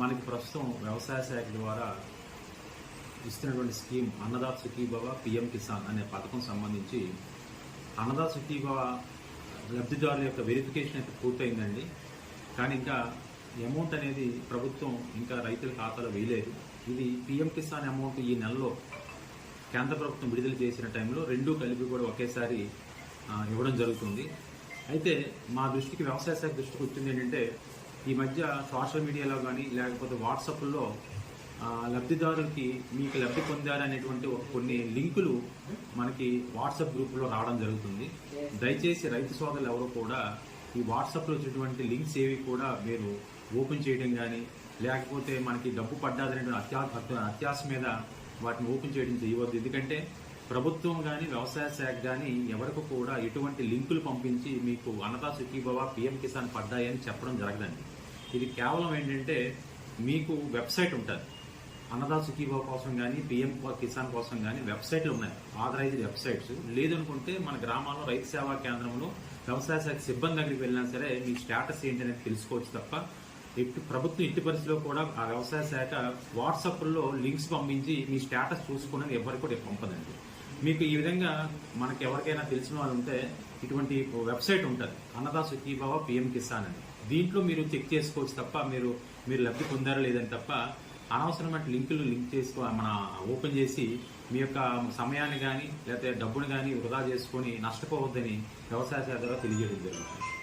మనకి ప్రస్తుతం వ్యవసాయ శాఖ ద్వారా ఇస్తున్నటువంటి స్కీమ్ అన్నదాత సుఖీభవ పిఎం కిసాన్ అనే పథకం సంబంధించి అన్నదాత సుఖీభవ లబ్ధిదారుల యొక్క వెరిఫికేషన్ అయితే పూర్తయిందండి. కానీ ఇంకా అమౌంట్ అనేది ప్రభుత్వం ఇంకా రైతుల ఖాతాలో వేయలేదు. ఇది పిఎం కిసాన్ అమౌంట్ ఈ నెలలో కేంద్ర ప్రభుత్వం విడుదల చేసిన టైంలో రెండూ కలిపి కూడా ఒకేసారి ఇవ్వడం జరుగుతుంది. అయితే మా దృష్టికి వ్యవసాయ శాఖ దృష్టికి వచ్చింది ఏంటంటే, ఈ మధ్య సోషల్ మీడియాలో కానీ లేకపోతే వాట్సాప్లో లబ్ధిదారులకి మీకు లబ్ధి పొందారనేటువంటి కొన్ని లింకులు మనకి వాట్సాప్ గ్రూపులో రావడం జరుగుతుంది. దయచేసి రైతు సోదరులు ఎవరు కూడా ఈ వాట్సాప్లో వచ్చినటువంటి లింక్స్ ఏవి కూడా మీరు ఓపెన్ చేయడం కానీ లేకపోతే మనకి డబ్బు పడ్డాదనేటువంటి అత్యాశ మీద వాటిని ఓపెన్ చేయడం చేయవద్దు. ఎందుకంటే ప్రభుత్వం కానీ వ్యవసాయ శాఖ కానీ ఎవరికి కూడా ఎటువంటి లింకులు పంపించి మీకు అన్నదాత సుఖీభవ పిఎం కిసాన్ పడ్డాయని చెప్పడం జరగదండి. ఇది కేవలం ఏంటంటే మీకు వెబ్సైట్ ఉంటుంది, అన్నదాత సుఖీభవ కోసం కానీ పిఎం కిసాన్ కోసం కానీ వెబ్సైట్లు ఉన్నాయి, ఆథరైజ్డ్ వెబ్సైట్స్. లేదనుకుంటే మన గ్రామాల్లో రైతు సేవా కేంద్రంలో వ్యవసాయ శాఖ సిబ్బంది దగ్గరికి వెళ్ళినా సరే మీ స్టేటస్ ఏంటనేది తెలుసుకోవచ్చు తప్ప ప్రభుత్వం ఎట్టి పరిస్థితిలో కూడా ఆ వ్యవసాయ శాఖ వాట్సాప్లో లింక్స్ పంపించి మీ స్టేటస్ చూసుకునేది ఎవరికి కూడా పంపదండి. మీకు ఈ విధంగా మనకి ఎవరికైనా తెలిసిన వాళ్ళు ఉంటే ఇటువంటి వెబ్సైట్ ఉంటుంది, అన్నదాత సుఖీభవ పిఎం కిసాన్ అని. దీంట్లో మీరు చెక్ చేసుకోవచ్చు తప్ప మీరు లబ్ధి పొందారా లేదని తప్ప అనవసరమైన లింక్ మన ఓపెన్ చేసి మీ యొక్క సమయాన్ని కానీ లేకపోతే డబ్బును కానీ వృధా చేసుకొని నష్టపోవద్దని వ్యవసాయ శాఖ ద్వారా తెలియజేయడం జరుగుతుంది.